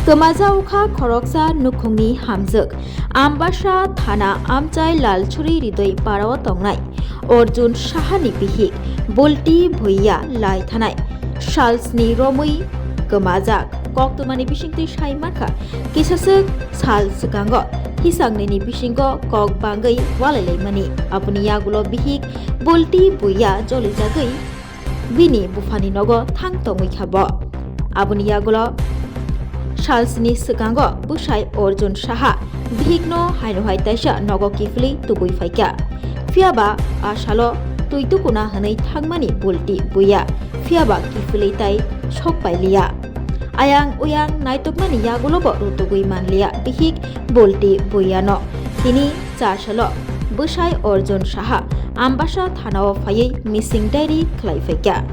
Kwmajak khoroksa Nukhungni Hamjwk Ambasa Thana Amchai Lalchuri Ridoi Parao Tongnai Arjun Sahani Bihik Bolti Bhuia Lai Thanai Shalsni Romui Kwmajak Koktumani Bishingti Saimarka Kisasuk Sal Sekango Hisangni Bishingo Kok Bangai Walalaimani Apuni Yagulo Bihik Bolti Bhuia Jolijagai Bini Bufani Nogo Thang Tongui Khabo Apuni Yagulo Shalsni Sekango Bushai Arjun Saha Bihigno Hainohai Taisha Nogo Kiphil Tubui Faika Fiaba Ashalo Tui Tukuna Hanai Thangmani Bolti Bhuia Fiaba Kiphil Tai Sokphailia Ayang Uyang Naitokmani Yagulobo Rutugui Manlia Bihig Bolti Bhuia no Tini Chashalo Bushai Arjun Saha Ambasa Thanao Phayei Missing Diary Khlai Faika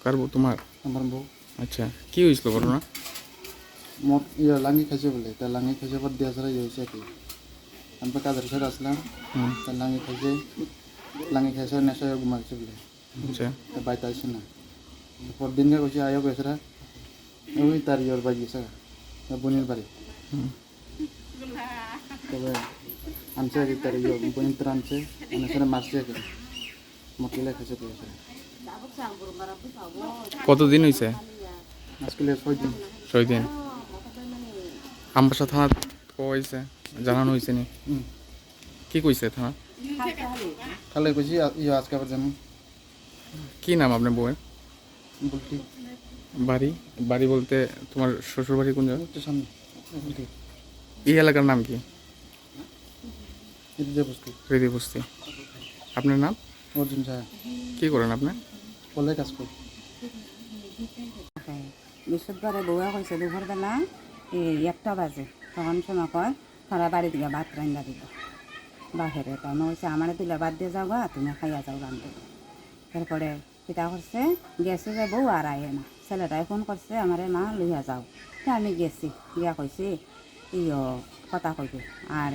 কারবো তোমার আমার বউ আচ্ছা কি হয়েছিল ঘটনা মদ লাঙ্গি খাইছে বলে তা লাঙ্গি খাইছে পর দিয়া ছাড়া হয়েছে কি আমি তো কাজের সাথে আসলাম তা লাঙ্গি খাইছে নেশা ঘুমাইছে বলে আচ্ছা তা বাইতে আসছে না পর দিনকে কইছে আয়ো কইছে ওই তার ইয়র বাড়ি গেছে বোনের বাড়ি তবে আনছে আর তার ইয় বোনের তো আনছে নেশারে মারছে কি মকিলা খাইছে কইছে কতদিন হয়েছে আজকে 6 দিন আমবাসা থানা কইছে জানানো হয়েছে নি কি কইছে থানা খালে কইছি ইয় আজকে আবার যাবো কি নাম আপনার বউয়ের বলতি বাড়ি বাড়ি বলতে তোমার শ্বশুর বাড়ি কোন জায়গা একটু সামনে এই এলাকার নাম কি রেডি বস্তি আপনার নাম অর্জুন সাহা কি করেন আপনি কলে কাজ করি বৃহস্পতিবারে বউয়া কইছে দুপুরবেলা একটা বাজে তখন সময় কয় তারা বাড়ি দিকে ভাত রান্না দিব বাহিরে তখন কইছে আমার তুলে বাদ দিয়ে যাও গা তুমি খাইয়া যাও রান্ধে তারপরে পিতা করছে গেছে যে বউ আর আয়ে না ছেলেটাই ফোন করছে আমারে মা লইয়া যাও আমি গেছি গিয়া কইছি ইয় কথা কইবে আর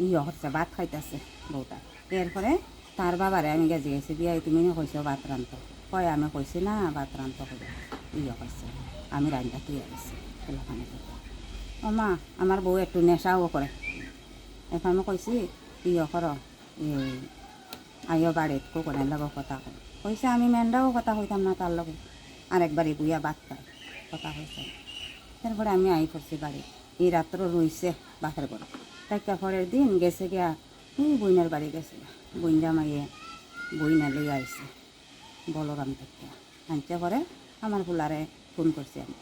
ইয় হচ্ছে ভাত খাইতেছে বউটা এরপরে তার বাবারে আমি গেছি গেছি বিয়াই তুমি কইছো ভাত রান্ধো কয় আমি কইছি না ভাত রান্ধতে হবে ইয়ে কইছে আমি রান্না তুইয়া গেছি এলাকানে ও মা আমার বউ একটু নেশাও করে এখন আমি কইছি ইয়ে করো আইও বাড়িত কুকুরের লগে কথা কই কইছে আমি মেন্ডাও কথা কইতাম না তার লগে আরেকবারই বুইয়া ভাত খাই কথা কইছে তারপরে আমি আই পড়ছি বাড়ি এই রাত্র রইছে বাপের ঘরে তাইকা পরের দিন গেছে গিয়া বইনের বাড়ি গেছে বইনটা মাইয়ে বইনা লই আইছে বলরাম থেকে আনতে পরে আমার ফুলারে ফোন করছি আমি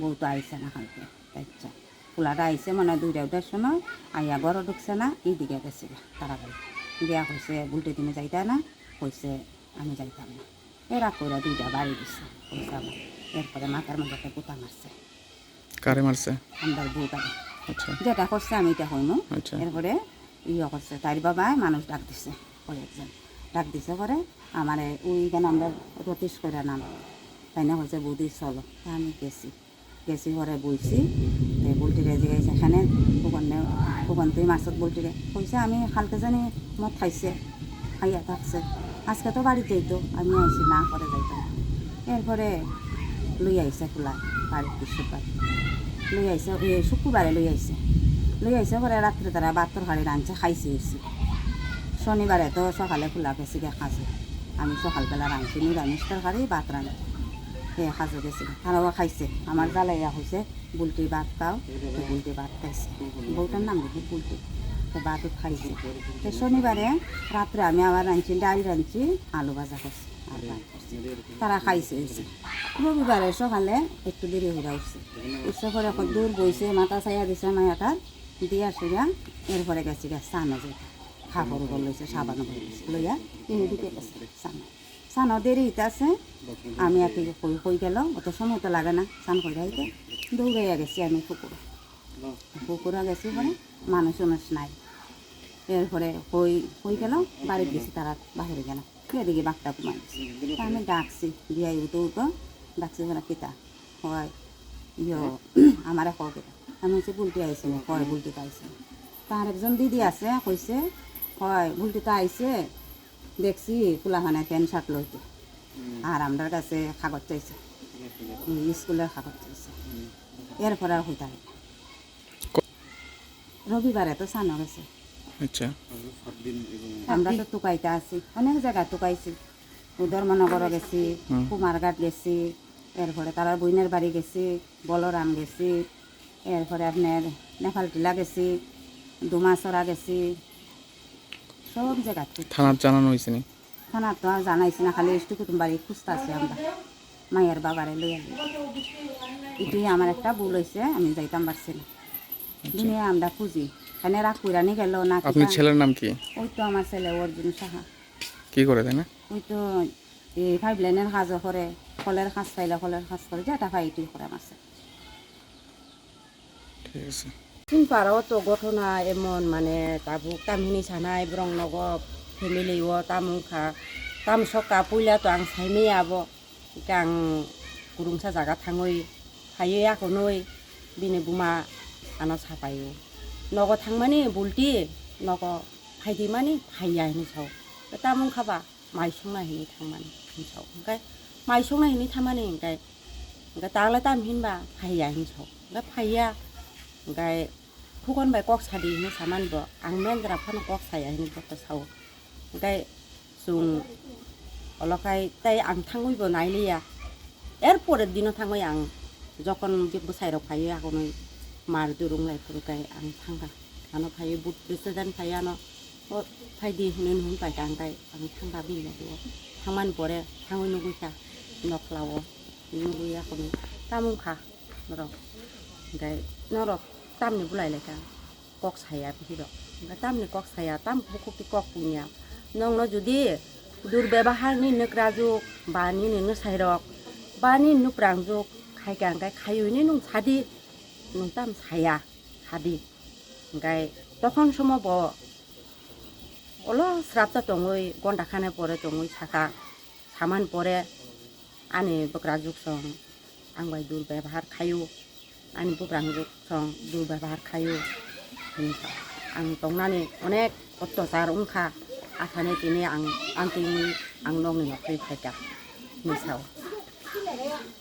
বউটা আইসে না কালকে তাইছা ফুলাটা আইসে মানে 2টার সময় আইয়া ঘরে ঢুকছে না এইদিকে গেছে তাড়াতাড়ি বিয়া কইছে বুলটে তুমি যাইতা না কইছে আমি যাইতাম না এরা কইরা 2টা বাড়ি দিছে কইছে আমার এরপরে মাথার মধ্যে পোতা মারছে কারে মারছে আমার বউটা আচ্ছা যেটা করছে আমি এটা হইনো আচ্ছা এরপরে ইয়ে করছে তার বাবা মানুষ ডাক দিছে কয়েকজন ডাক দিছে করে আমার ওইখানে আমরা রতিশ করে নাম তাই না হয়েছে বৌদি চলো তা আমি গেছি ঘরে বইছি বলটিরে যে সেখানে ওখান তুই মাছত বলটিরে কইছে আমি কালকে জানি মদ খাইছে খাইয়া থাকছে আজকে তো বাড়িতেই তো আমি আইছি না করে যাইতাম এরপরে লই আইছে খোলা বাড়ির বৃহস্পতিবার লই আইছে শুক্রবারে লই আইছে পরে রাত্রে তারা বাত্তর হাড়ি রাঁধছে খাইছে হয়েছে শনিবারে তো সকালে খোলা গেছি গে খাজে আমি সকালবেলা রাঁধছি নিরামিষ তরকারি ভাত রাঁধি সে খাজে গেছি তারাও খাইছে আমার জ্বালাইয়া হয়েছে বুলটি ভাত খাও বুলটি ভাত খাইছে বউটার নাম দেখি বুলটি তো ভাতও খাইছে তো শনিবারে রাত্রে আমি আবার রাঁধছি ডাল রাঁধছি আলু ভাজা করছি আর ভাত করছি তারা খাইছে হয়েছে রবিবারে সকালে একটু দেরি হয়ে উঠছে উৎসব করে দূর বইছে মাথা চাইয়া দিছে মায়াটার দিয়া সেরা এরপরে গেছি গা স্নানো যেটা খাবার উপর লইছে সাবানো লইয়া এদিকে গেছে স্নানো দেরি হইতে আছে আমি আর কি হয়ে গেল অত সময় তো লাগে না স্নান করে হইতে দৌড়াইয়া গেছি আমি পুকুরা গেছি পরে মানুষ নাই এরপরে হয়ে গেল বাড়িতে গেছি তারা বাহিরে গেল এদিকে বাঘটা কমাই দিচ্ছে আমি ডাকছি বিয়াই উঠো ডাকছি ওরা কিতা হয় ইয়ে আমার কেটা আমি হচ্ছে বুলটি আইসি না কয় বুলটিতে আইসি তার একজন দিদি আছে কইছে হয় বুলটিতে আইসে দেখছি ফুলাখানে প্যান্ট শার্ট লইতে আর আমার কাছে কাগজ চাইছে স্কুলের কাগজ চাইছে এরপরে আর হইতে রবিবারে তো সানো গেছে আচ্ছা আমরা তো টুকাইতে আছি অনেক জায়গায় টুকাইছি ধর্মনগর গেছি কুমারঘাট গেছি এরপরে তার বইনের বাড়ি গেছি বলরাম গেছি এরপরে আপনার নেপালটিলা গেছি ডুমাছড়া গেছি সব জায়গাতে থানার জানানো হয়েছে নি থানা তো আর জানাইছি না খালি একটু কুটুম বাড়ি খুঁজতেছি আমরা মায়ের বাবারে লই আনি এটাই আমার একটা ভুল হয়েছে আমি যাইতাম পারছি না দুনিয়া আমরা খুঁজি এখানে রাগ কুইরানি গেল না আপনার ছেলের নাম কি ওই তো আমার ছেলে অর্জুন সাহা কি করে তাই না ওই তো এই 5 লাইনের কাজও করে কলের কাজ পাইলে কলের কাজ করে যেটা পাই এটাই করে আমার ছেলে ঠিক আছে চিনপাড়াও তো ঘটনা এমন মানে তাবুক তামহিনি সানাই ব্রংনগর ফেমিলিও তামুখা তাম সকা পইলা তো आं साइमे आबो आं गुरुंसा जागा थाङै हायो आखौ नै बिनि बुमा आना सापायो नगो थांमानि बुलटी नगो फायदि मानि फायया हिनि साव तामुं खाबा माइसंना हिनि थांमानि हिनि साव ओंखाय माइसंना हिनि थांमानि ओंखाय ताला ताम हिनबा फायया हिनि साव ओंखाय फायया ओंखाय फुकन बाय कक सादि हिनि सामानबो आं मेनद्रा फान कक साया हिनि बत साव ओंखाय जों अलखाय ताई आं थाङैबो नायलिया एरपरेर दिनाव थाङै आं जखन बोसाइराव फायो आगनै मार दुरुंलायफोरखाय आं थांगा आनो फायो बुट बेसेदान फायो आनो फायदि होनो होनबाय दांगाय आं थांगा बिलायदो थांमान परे थाङै नुगैखा नखलावो नुगैयाखौनो तामुखा नर ओमफ्राय नर तामनि बुलायलायखा कक साया बिहिर ओमफ्राय तामनि कक साया ताम बुकुति कक पुनिया नंनो जुदि दुर्व्यवहारनि नोग्राजुग बानि नोंनो साइरक बानि नुप्रांजुग खायगांगाय खायुनि नं सादि नं ताम साया सादि ओमफ्राय तखन समाव ब अल स्राबजा दङै गन्दा खानाय परे दङै साखा सामान परे आनि बग्राजुग सं आंबाय दुर्व्यवहार खायु आनि बग्राजुग सं दुर्व्यवहार खायु आं दंनानै अनेक अत्याचार उनखा आसाने दिनै आं आंनि आं नंनि नखरै फायगा मिसाव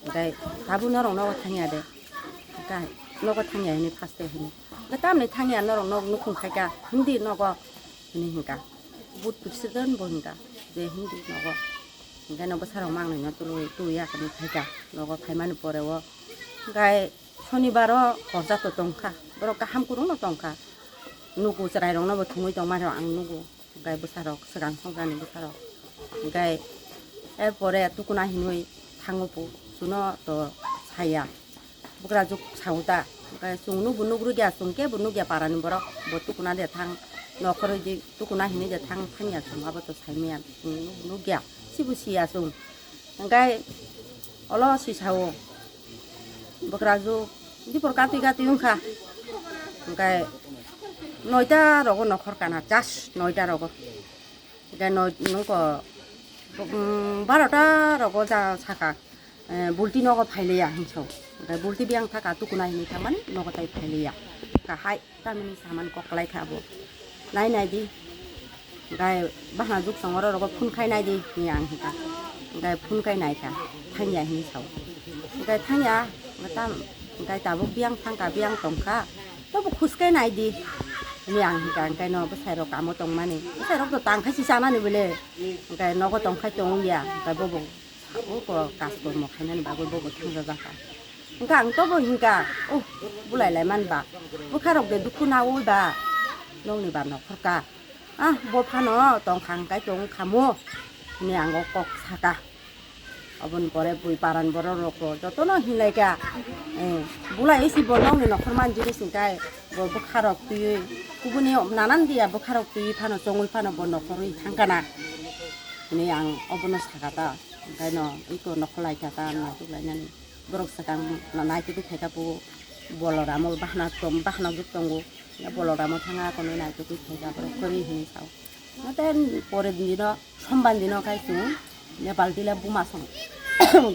ओमफ्राय दाबो नरनाव थाङिया दे ओमफ्राय नग थाङिया हिनि फार्स्ट हिनि ओमफ्राय तामनि थाङिया नरनाव नुखुंखायगा हिन्दी नग हिनि हिंगा बुट बिसोरदोन बो हिंगा जे हिन्दी नग ओमफ्राय नग साराव मांनायना तुयाखौनो फायगा नग फायमानि परेव ओमफ्राय शनिबार हरजाथ' दंखा बर' गाहाम गुरुंनाव दंखा नुगु रायरंनावबो थुङै दं माराव आं नुगु ओमफ्राय बोसाराव सिगां संक्रानि बोसाराव ओमफ्राय एरपरे तुकुना हिनुइ थाङोबो सुनो तो साया बुग्रा जुग साउदा ओमफ्राय सुंनु बुनु ग्रुगिया सुंके बुनु गिया पारानि बर' ब तुकुना दे थां नखर दि तुकुना हिनि दे थां थाङिया सुंहाबो तो साइमिया सुंनु बुनु गिया सिबु सिया सुं ओमफ्राय अल सिसावो बुग्रा जुग दिपर गाति गाति उनखा ओमफ्राय 9টা रग नखर काना जास्ट 9টা रग ओमफ्राय नंको 12টা रग जा साखा बुलटी नग फाइलिया हिंसाव ओमफ्राय बुलटी बियां थाका तुकुना हिनि थारमाने नगताय फाइलिया गाहाय तामिनि सामान ककलायखाबो नायनायदि ओमफ्राय बाहना जुग संगर रग फुनखाय नायदि नि आं हिका ओमफ्राय फुनखाय नायखा थाङिया हिंसाव ओमफ्राय थाङिया ओमफ्राय दाबो बियां थांका बियां दंखा तबो खुसखाय नायदि नि आं हिका ओंखाय न बोसाइराव कामो दं माने बोसाइराव तो तांखायसि जानानै बोले ओंखाय नग दंखाय दंलिया ओमफ्राय बबो साबो गासबो मखायनानै बाबो बबो थांजा जाखा ओंखाय आं तबो हिंका बुलायलाय मानबा बोखारक दे दुखु नावोबा नंनिबा नखरका ब फानो दंखांखाय दं खामो नि आं कक साका अबन परे बुइ पारान बर रक जतन हिलायका बुलायसि ब नंनि नखर मानजिरि सिंखाय ब बोखारक तुइ गुबुननि नानान दिया बोखारक तुइ फानो जङै फानो ब नखरै थांगाना नि आं अबन सागाता ओंखाय न इको नखलायखाता नायलायनानै बरक सागां नायतिबो खायखाबो बलराम बाहना जुग दंगो बलराम थाङा कोनै नायतिबो खायखा बरक खरि हिनि साव नाथाय परे दिन समबान दिन खायसु नेपाल दिला बुमा सं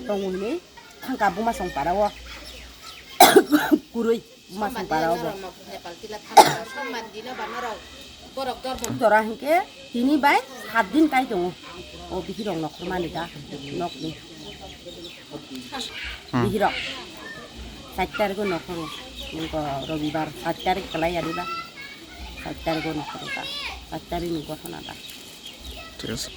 दंगो हिनि थांका बुमा सं पाराव गुरै बुमा सं पाराव नेपाल दिला थांका समबान दिन बानराव ধরা হেঁকে 3 বাই 7 দিন কাই দङ ও বিহিরং নখরমানি दा নকনি বিহিরং 7 তারিখ নখর রবিবার 7 তারিখ কালাই আনিবা 7 তারিখ নখর 7 তারিখ ঘটনা ঠিক আছে